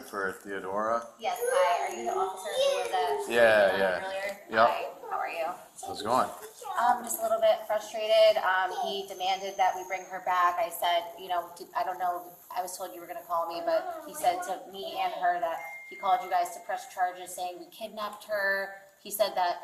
for Theodora. Yes, hi. Are you the officer who was at earlier? Yep. Hi, how are you? How's it going? Just a little bit frustrated. He demanded that we bring her back. I said, I don't know, I was told you were gonna call me, but he said to me and her that he called you guys to press charges saying we kidnapped her. He said that,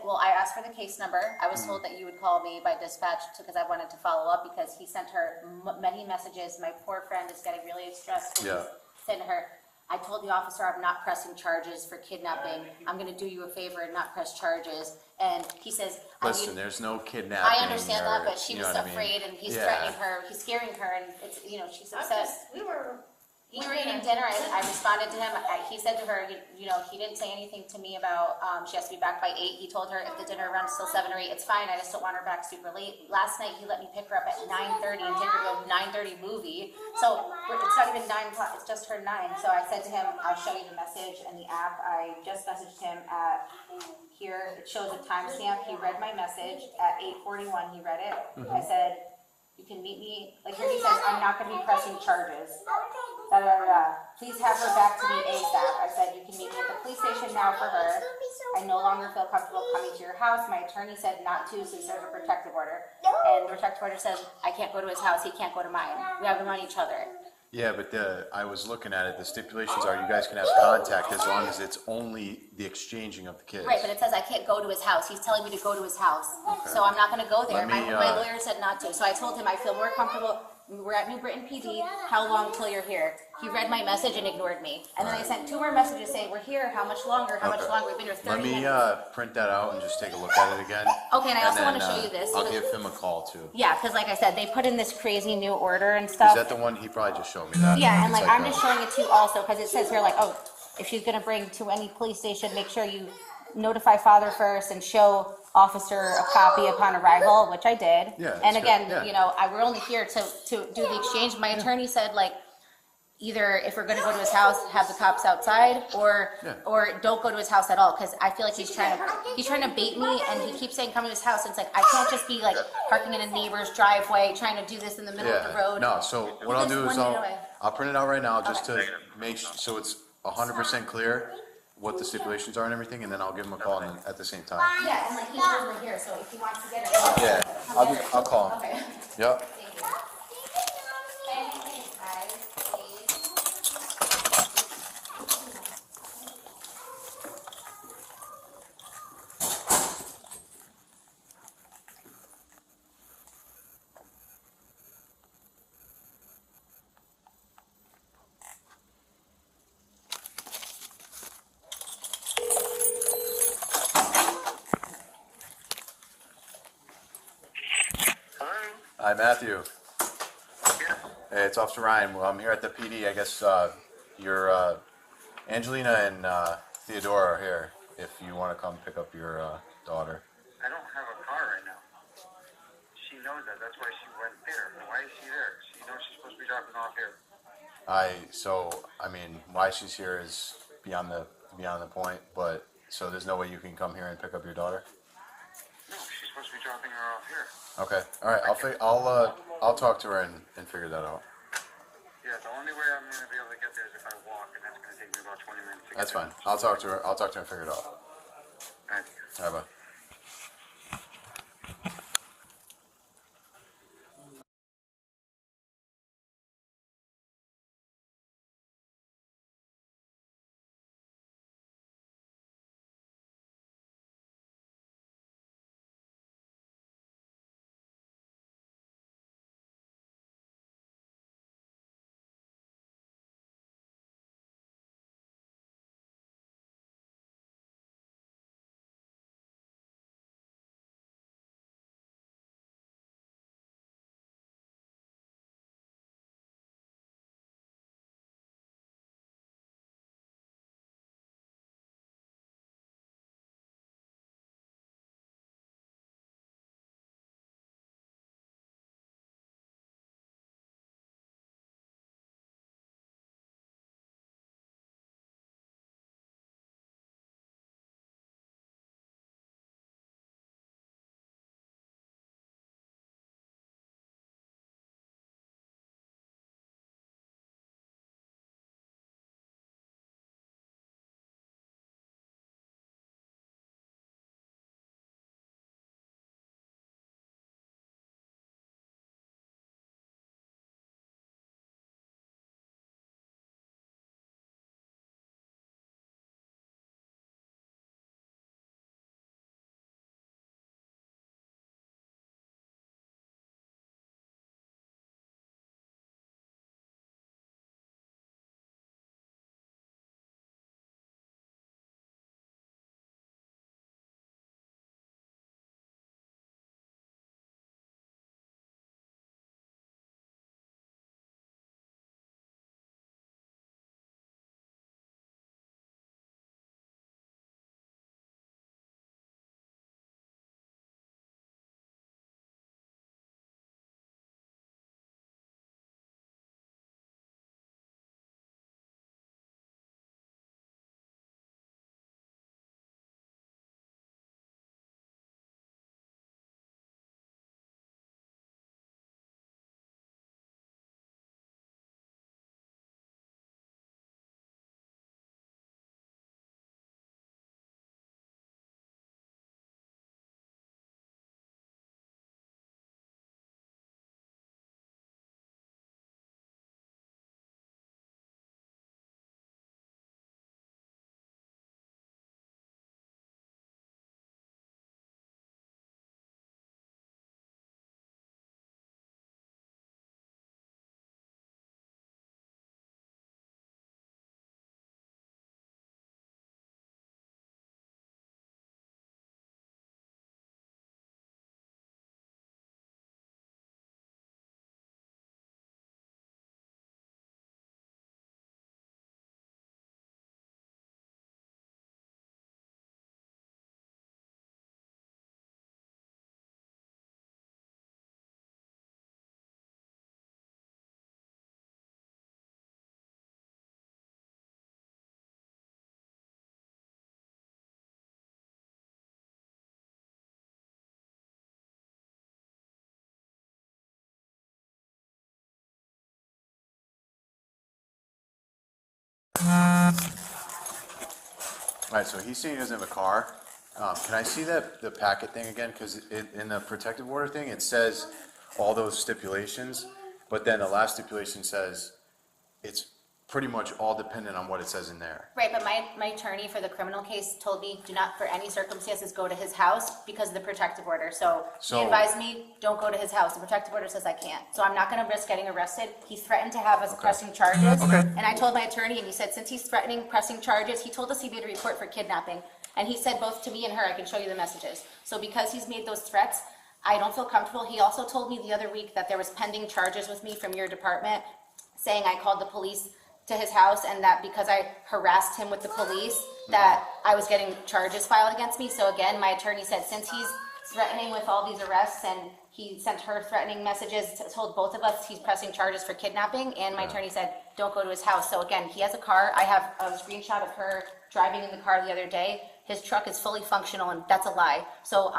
well, I asked for the case number. I was told that you would call me by dispatch because I wanted to follow up because he sent her many messages. My poor friend is getting really stressed. Yeah. Said to her, I told the officer I'm not pressing charges for kidnapping. I'm going to do you a favor and not press charges. And he says, Listen, there's no kidnapping. I understand that, but she was afraid, and he's threatening her. He's scaring her, and it's she's upset. We were eating dinner, and I responded to him. He said to her, he didn't say anything to me about she has to be back by 8. He told her if the dinner runs till 7 or 8, it's fine. I just don't want her back super late. Last night, he let me pick her up at 9:30 and take her to a 9:30 movie. So it's not even 9 o'clock. It's just her 9. So I said to him, I'll show you the message and the app. I just messaged him at here. It shows a timestamp. He read my message at 8:41. He read it. I said, you can meet me. Like here he says, I'm not going to be pressing charges. Da, da, da, da. Please have her back to me ASAP. I said, you can meet me at the police station now for her. I no longer feel comfortable coming to your house. My attorney said not to since there's a protective order. And the protective order says I can't go to his house. He can't go to mine. We have them on each other. Yeah, but I was looking at it. The stipulations are you guys can have contact as long as it's only the exchanging of the kids. Right, but it says I can't go to his house. He's telling me to go to his house. Okay. So I'm not going to go there. My lawyer said not to. So I told him I feel more comfortable. We're at New Britain PD. How long till you're here? He read my message and ignored me. And then I sent 2 more messages saying, we're here. How much longer? How much longer? We've been here 30 minutes. Let me print that out and just take a look at it again. Okay, and I also want to show you this. I'll give him a call too. Yeah, because like I said, they put in this crazy new order and stuff. Is that the one? He probably just showed me that. Yeah, and like I'm just showing it to you also because it says here like, oh, if she's going to bring to any police station, make sure you notify father first and show officer a copy upon arrival, which I did. Yeah, and again, we're only here to do the exchange. My attorney said like, either if we're going to go to his house, have the cops outside, or don't go to his house at all, because I feel like he's trying to bait me, and he keeps saying come to his house. And it's like I can't just be like parking in a neighbor's driveway trying to do this in the middle of the road. No, so what I'll do is I'll print it out right now just to make so it's 100% clear what the stipulations are and everything, and then I'll give him a call at the same time. Yeah, and like he's over here, so if he wants to get it, yeah, I'll call him. Okay. Yep. Thank you. Anyways, guys, please. Hi, Matthew. Yeah. Hey, it's Officer Ryan. Well, I'm here at the PD. I guess your Angelina and Theodora are here. If you want to come pick up your daughter. I don't have a car right now. She knows that. That's why she went there. Why is she there? She knows she's supposed to be dropping off here. I mean, why she's here is beyond the point. But so there's no way you can come here and pick up your daughter. No, she's supposed to be dropping her off here. Okay. All right. I'll talk to her and figure that out. Yeah, the only way I'm going to be able to get there is if I walk, and that's going to take me about 20 minutes. That's fine. I'll talk to her and figure it out. Thank you. All right, bye. All right, so he's saying he doesn't have a car. Can I see the packet thing again? Because in the protective order thing, it says all those stipulations, but then the last stipulation says it's pretty much all dependent on what it says in there. Right, but my attorney for the criminal case told me, do not for any circumstances go to his house because of the protective order. So he advised me, don't go to his house. The protective order says I can't. So I'm not gonna risk getting arrested. He threatened to have us pressing charges. And I told my attorney, and he said, since he's threatening pressing charges, he told us he made a report for kidnapping. And he said both to me and her, I can show you the messages. So because he's made those threats, I don't feel comfortable. He also told me the other week that there was pending charges with me from your department, saying I called the police to his house and that because I harassed him with the police, that I was getting charges filed against me. So again, my attorney said, since he's threatening with all these arrests and he sent her threatening messages, told both of us he's pressing charges for kidnapping, and my attorney said, don't go to his house. So again, he has a car. I have a screenshot of her driving in the car the other day. His truck is fully functional, and that's a lie. So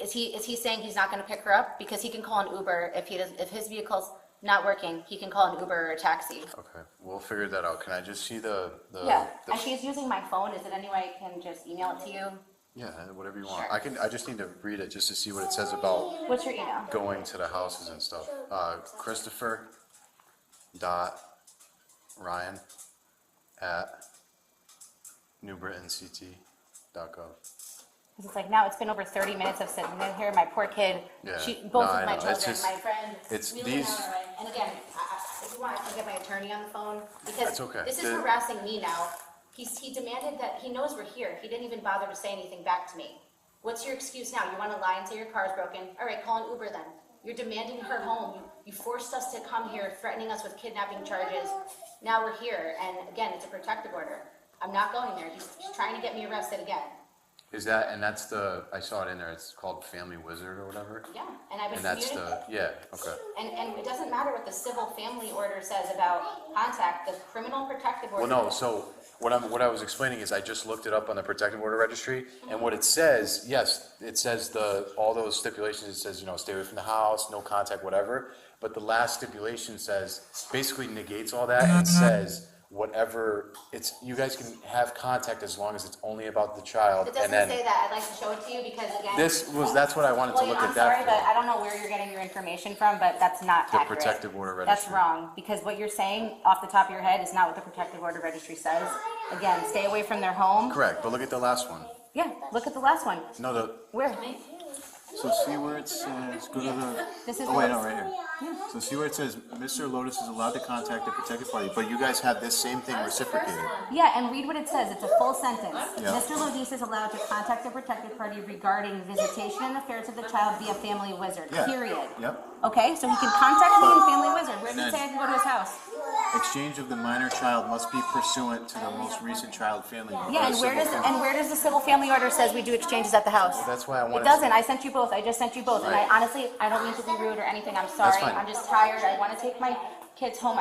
is he saying he's not gonna pick her up? Because he can call an Uber if his vehicle's not working, he can call an Uber or a taxi. Okay, we'll figure that out. Can I just see the Yeah, and she's using my phone. Is it any way I can just email it to you? Yeah, whatever you want. Sure. I just need to read it just to see what it says about What's your email? going to the houses and stuff. Christopher dot Ryan at newbritainct.gov. Because it's like now it's been over 30 minutes of sitting in here. My poor kid, Yeah. both No, of I my know. children, It's just- my friend. it's really these- not all right. And again, if you want, I can get my attorney on the phone because That's okay. this is harassing me now. He demanded that he knows we're here. He didn't even bother to say anything back to me. What's your excuse now? You want to lie and say your car's broken? All right, call an Uber then. You're demanding her home. You forced us to come here, threatening us with kidnapping charges. Now we're here, and again, it's a protective order. I'm not going there. He's trying to get me arrested again. Is that, and that's I saw it in there, it's called Family Wizard or whatever? Yeah, and I've been And that's communicating. okay. And it doesn't matter what the civil family order says about contact, the criminal protective order. Well, no, so what I was explaining is I just looked it up on the protective order registry, and what it says, yes, it says all those stipulations, it says, stay away from the house, no contact, whatever, but the last stipulation says, basically negates all that and says, whatever, you guys can have contact as long as it's only about the child, It and doesn't then, say that. I'd like to show it to you because again. that's what I wanted to Well, look I'm at sorry, that but for. I don't know where you're getting your information from, but that's not The accurate. protective order That's registry. wrong, because what you're saying off the top of your head is not what the protective order registry says. Again, stay away from their home. Correct, but look at the last one. Yeah, look at the last one. No, Where? So see where it says, go to the, This is. oh wait, no, right here. So see where it says, Mr. Lodice is allowed to contact the protected party, but you guys have this same thing reciprocated. Yeah, and read what it says. It's a full sentence. Yeah. Mr. Lodice is allowed to contact the protected party regarding visitation and affairs of the child via Family Wizard, Yeah. period. Yep. Okay, so he can contact me in Family Wizard. Where does it say I can go to his house? Exchange of the minor child must be pursuant to the most recent child family. Yeah, and where does the civil family order says we do exchanges at the house? that's why I wanted It doesn't. I sent you both. I just sent you both. And I honestly, I don't mean to be rude or anything. I'm sorry. fine. I'm just tired. I want to take my kids home.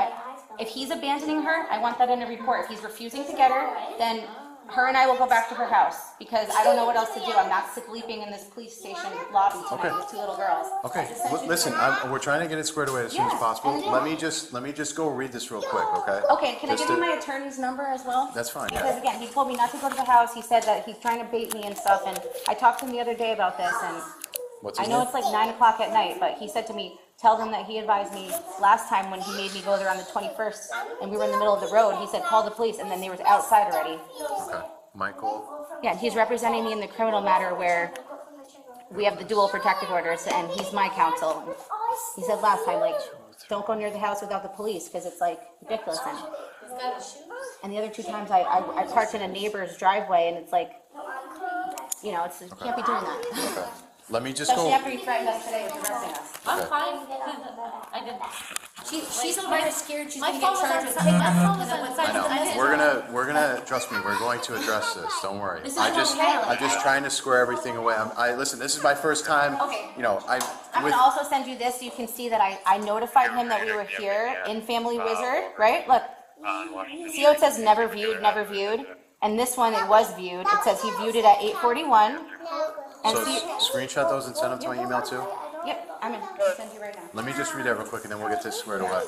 If he's abandoning her, I want that in a report. If he's refusing to get her, then her and I will go back to her house because I don't know what else to do. I'm not sleeping in this police station lobby tonight Okay. with two little girls. Okay, I just sent you listen, the- we're trying to get it squared away as soon as Yeah, possible. and then- Let me just go read this real quick, okay? Okay, can I Just give you to- my attorney's number as well? That's fine, yeah. Because again, he told me not to go to the house. He said that he's trying to bait me and stuff. And I talked to him the other day about this. And What's I his know name? it's like 9 o'clock at night, but he said to me, tell them that he advised me last time when he made me go there on the 21st and we were in the middle of the road. He said, call the police. And then they were outside already. Okay, Michael, Yeah, he's representing me in the criminal matter where we have the dual protective orders and he's my counsel. He said last time, like, don't go near the house without the police because it's like ridiculous. And the other 2 times I parked in a neighbor's driveway and it's like, you can't be doing that. okay. Let me just Especially go, after he threatened us today with arresting us. I'm fine. I didn't. She's already scared she's My gonna phone get was charged with outside. My kidnapping. phone was outside. I know, I didn't- we're gonna, trust me, we're going to address this, don't worry. This is I'm okay. just trying to square everything away. Listen, this is my first time, Okay. I'm with, gonna also send you this, so you can see that I notified him that we were here in Family Wizard, right? Look, see how it says never viewed, and this one it was viewed. It says he viewed it at 8:41. And so see, screenshot those and send them to my email too? yep, I'm in. I'll send you right now. Let me just read that real quick and then we'll get this squared away.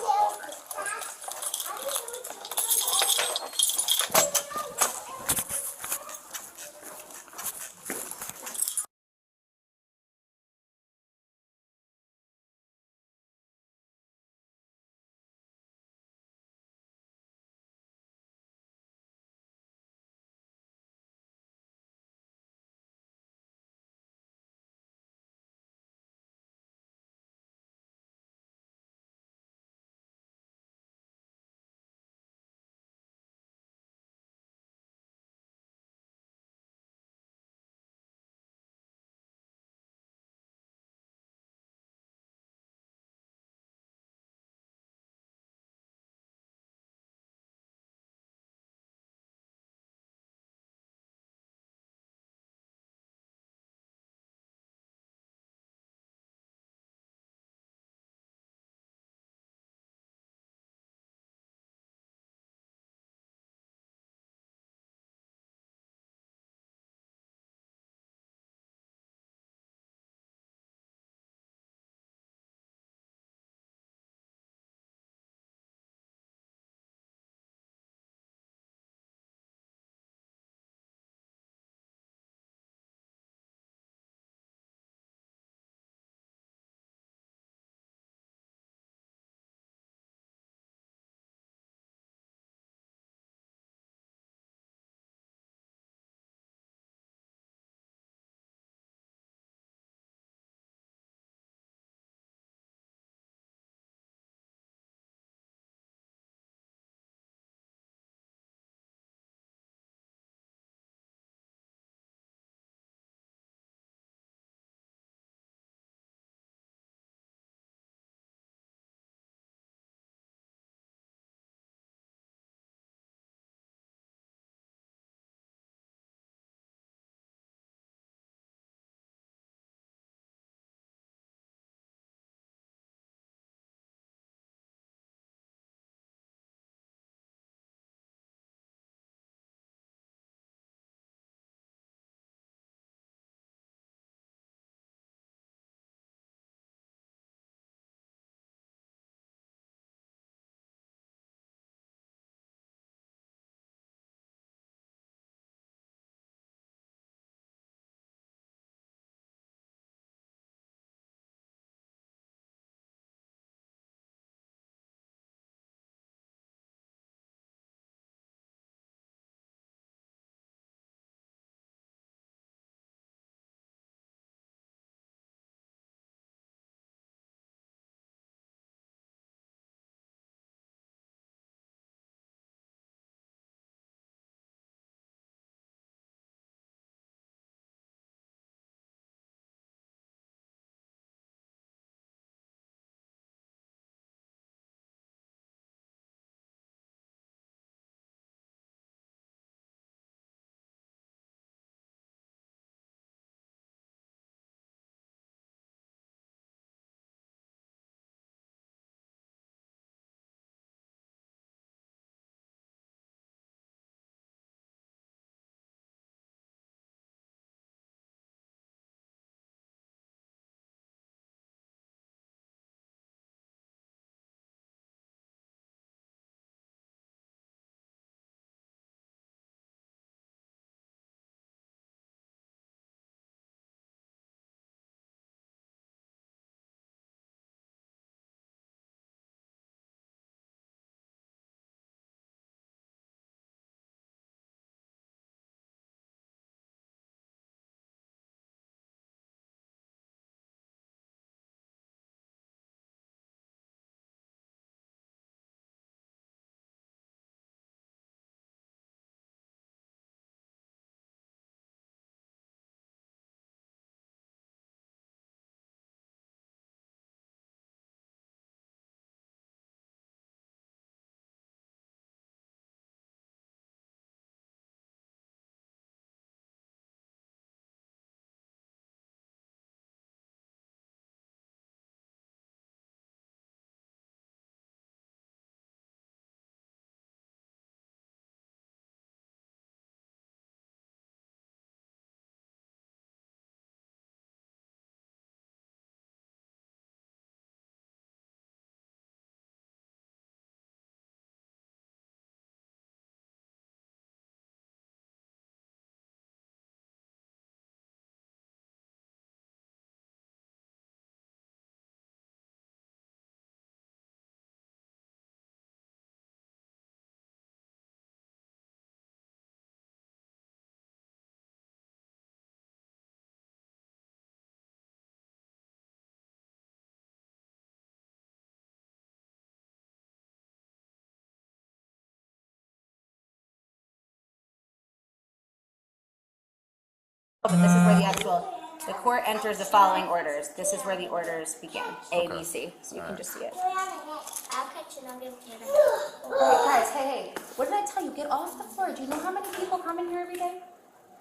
But this is where the actual, the court enters the following orders. This is where the orders begin, A, B, C. So you can just see it. I'll catch you and I'll give it to you. Hey, guys, hey, what did I tell you? Get off the floor. Do you know how many people come in here every day?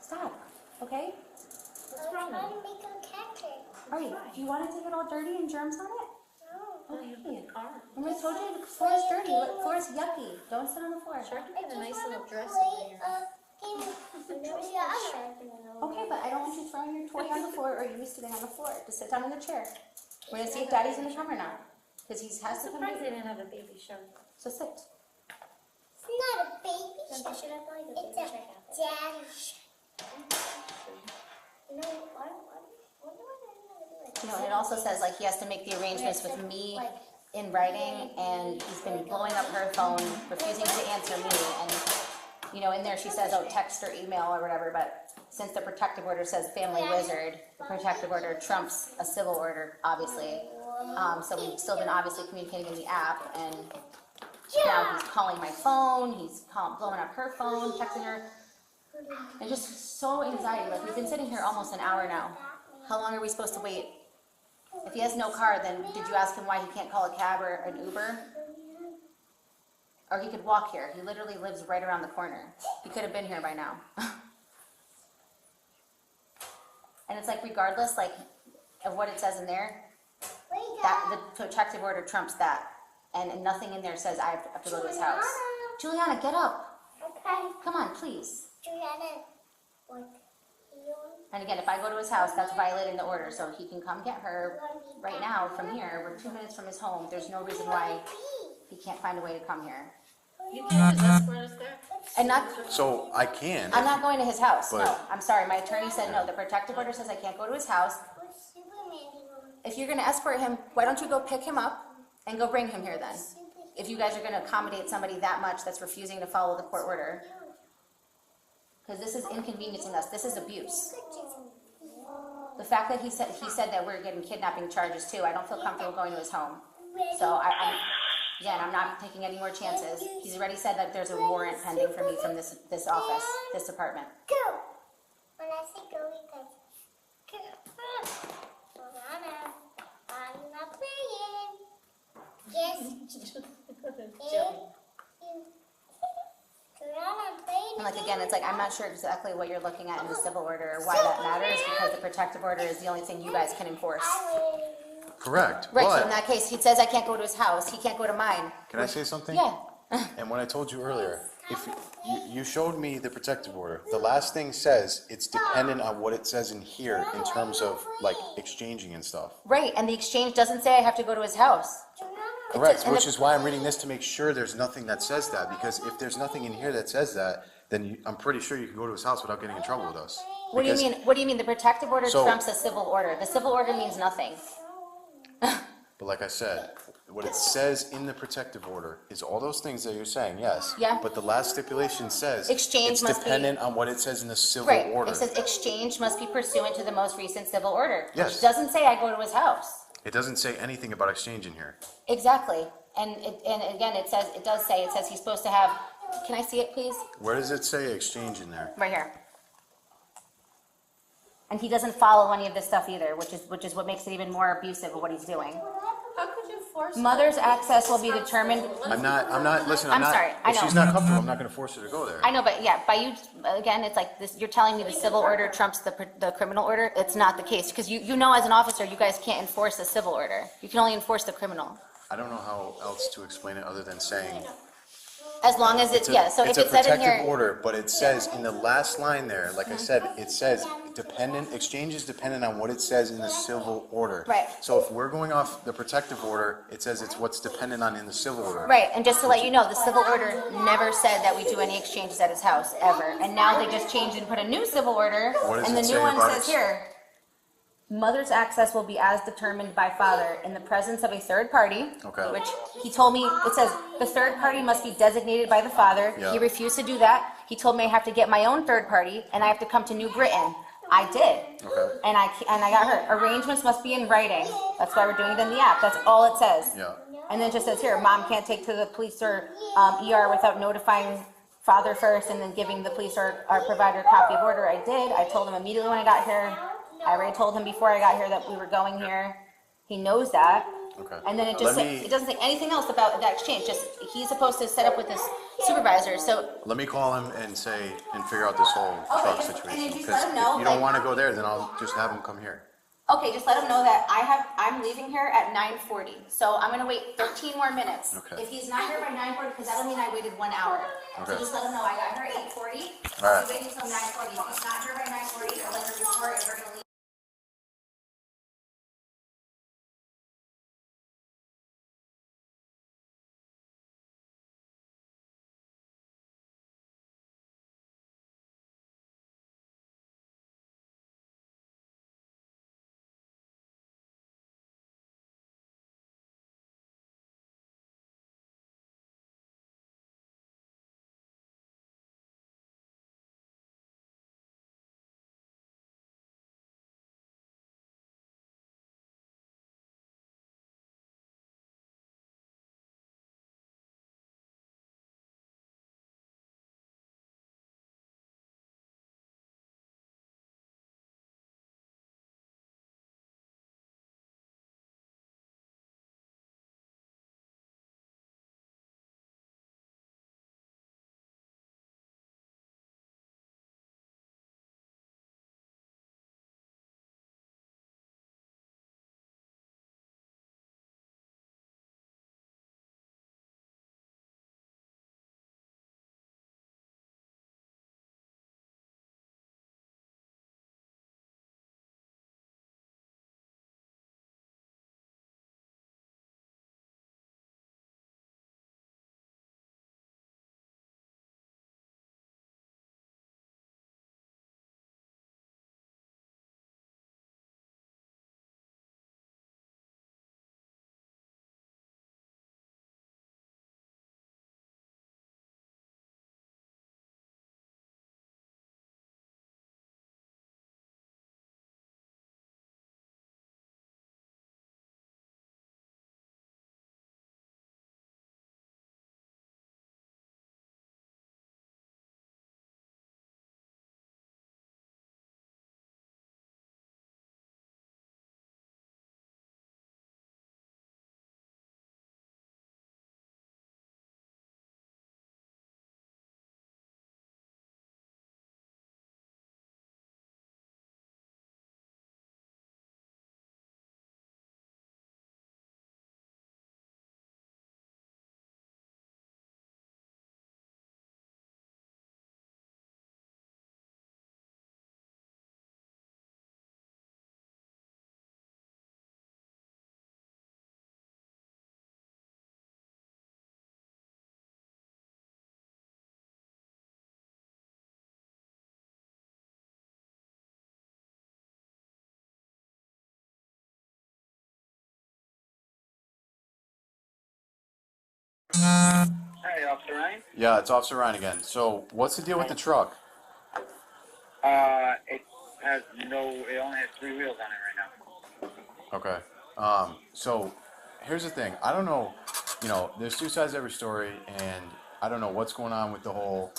Stop, okay? I'm trying to make them catch it. All right, do you want it to get all dirty and germs on it? No. Okay. Remember I told you the floor is dirty, the floor is yucky. Don't sit on the floor. I just want to play a game. Okay, but I don't want you throwing your toy on the floor or you sitting on the floor. Just sit down in the chair. We're gonna see if Daddy's in the camera now. Because he has to come Surprised they here. didn't have a baby show. So sit. It's not a baby show. Should I buy the baby show? It's a daddy show. You know, why do I do it? You know, and it also says like he has to make the arrangements with me in writing, and he's been blowing up her phone, refusing to answer me, and you know, in there she says, oh, text or email or whatever, but since the protective order says family wizard, the protective order trumps a civil order, obviously. So we've still been obviously communicating in the app, and now he's calling my phone, he's blowing up her phone, texting her, and just so anxiety. Like, we've been sitting here almost an hour now. How long are we supposed to wait? If he has no car, then did you ask him why he can't call a cab or an Uber? Or he could walk here. He literally lives right around the corner. He could have been here by now. And it's like, regardless, like, of what it says in there, that the protective order trumps that. And nothing in there says I have to go to his house. Juliana, get up. Okay. Come on, please. Juliana, what? And again, if I go to his house, that's violating the order, so he can come get her right now from here. We're 2 minutes from his home. There's no reason why he can't find a way to come here. You can't just escort us there? And not, So I can. I'm not going to his house, no. But- I'm sorry, my attorney said no. The protective order says I can't go to his house. If you're gonna escort him, why don't you go pick him up and go bring him here then? If you guys are gonna accommodate somebody that much that's refusing to follow the court order. Because this is inconveniencing us, this is abuse. The fact that he said that we're getting kidnapping charges too, I don't feel comfortable going to his home. So I'm not taking any more chances. He's already said that there's a warrant pending for me from this office, this department. Go! When I say go, we go. Go. Juliana, I'm not playing. Yes. And like, again, it's like, I'm not sure exactly what you're looking at in the civil order or why that matters, because the protective order is the only thing you guys can enforce. Correct. Right, so in But that case, he says I can't go to his house, he can't go to mine. can I say something? Yeah. And what I told you earlier, if you showed me the protective order, the last thing says it's dependent on what it says in here in terms of like exchanging and stuff. Right, and the exchange doesn't say I have to go to his house. Correct, and which the- is why I'm reading this to make sure there's nothing that says that, because if there's nothing in here that says that, then I'm pretty sure you can go to his house without getting in trouble with us. What do you Because- mean, what do you mean, the protective order So- trumps the civil order? The civil order means nothing. But like I said, what it says in the protective order is all those things that you're saying, yes. Yeah. But the last stipulation says Exchange it's must be- dependent on what it says in the civil Right, order. it says exchange must be pursuant to the most recent civil order. Yes. Which doesn't say I go to his house. It doesn't say anything about exchange in here. Exactly, and again, it says he's supposed to have, can I see it, please? Where does it say exchange in there? Right here. And he doesn't follow any of this stuff either, which is what makes it even more abusive of what he's doing. How could you force Mother's access will be determined, Listen, I'm sorry, I if know. she's not comfortable, I'm not gonna force her to go there. I know, but yeah, by you, again, it's like this, you're telling me the civil order trumps the criminal order? It's not the case, because you know as an officer, you guys can't enforce the civil order. You can only enforce the criminal. I don't know how else to explain it other than saying. As long as it's, yeah, so if it said in It's a protective here, order, but it says in the last line there, like I said, it says exchange is dependent on what it says in the civil order. Right. So if we're going off the protective order, it says it's what's dependent on in the civil order. right, and just to let you know, the civil order never said that we do any exchanges at his house, ever. And now they just changed and put a new civil order, What does and it the say new one about says it? here, mother's access will be as determined by father in the presence of a third party. Okay. Which he told me, it says, the third party must be designated by the father. Yeah. He refused to do that. He told me I have to get my own third party, and I have to come to New Britain. I did. Okay. And I got hurt. Arrangements must be in writing. That's why we're doing it in the app. That's all it says. Yeah. And then it just says here, mom can't take to the police or ER without notifying father first and then giving the police or our provider a copy of order. I did. I told him immediately when I got here. I already told him before I got here that we were going here. He knows that. Okay. And then it just it doesn't say anything else about that exchange. Just he's supposed to set up with his supervisor. So Let me call him and figure out this whole truck and situation. then just Because let him if know, you don't like- wanna go there, then I'll just have him come here. okay, just let him know that I'm leaving here at 9:40. So I'm gonna wait 13 more minutes. Okay. If he's not here by 9:40, because that'll mean I waited 1 hour. So Okay. just let him know I got here at 8:40. All right. I'll be waiting until 9:40. If he's not here by 9:40, I'll let her report and we're gonna leave. Hey, Officer Ryan. Yeah, it's Officer Ryan again. So what's the deal with the truck? It has no. It only has 3 wheels on it right now. Okay. So here's the thing. I don't know, there's two sides to every story, and I don't know what's going on with the whole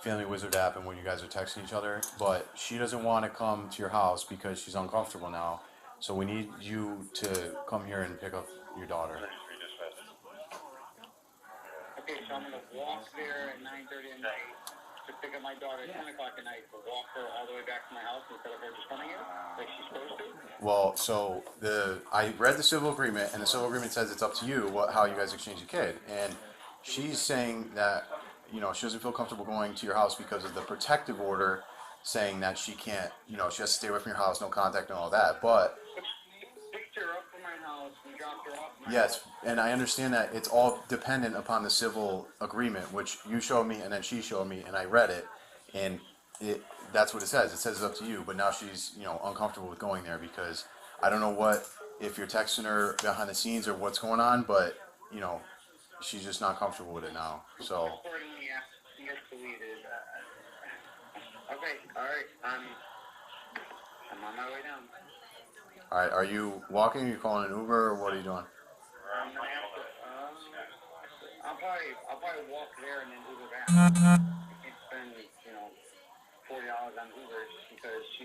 Family Wizard app and when you guys are texting each other, but she doesn't want to come to your house because she's uncomfortable now. So we need you to come here and pick up your daughter. Okay, so I'm gonna walk there at 9:30 at night to pick up my daughter at 10 o'clock at night to walk her all the way back to my house instead of her just coming here like she's supposed to. Well, so I read the civil agreement, and the civil agreement says it's up to you how you guys exchange a kid, and she's saying that she doesn't feel comfortable going to your house because of the protective order, saying that she can't, she has to stay away from your house, no contact, and all that. But Picked her up from my house and dropped her off. yes, and I understand that it's all dependent upon the civil agreement, which you showed me, and then she showed me, and I read it, and that's what it says. It says it's up to you, but now she's, uncomfortable with going there because I don't know if you're texting her behind the scenes or what's going on, but, she's just not comfortable with it now, so. Accordingly, yes, deleted. Okay, all right. I'm on my way down. All right, are you walking, are you calling an Uber, or what are you doing? I'm gonna have to. I'll probably walk there and then Uber back.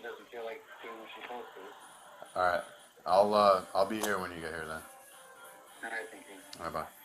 doesn't feel like doing what she's supposed to. All right. I'll be here when you get here then. All right, thank you. All right, bye.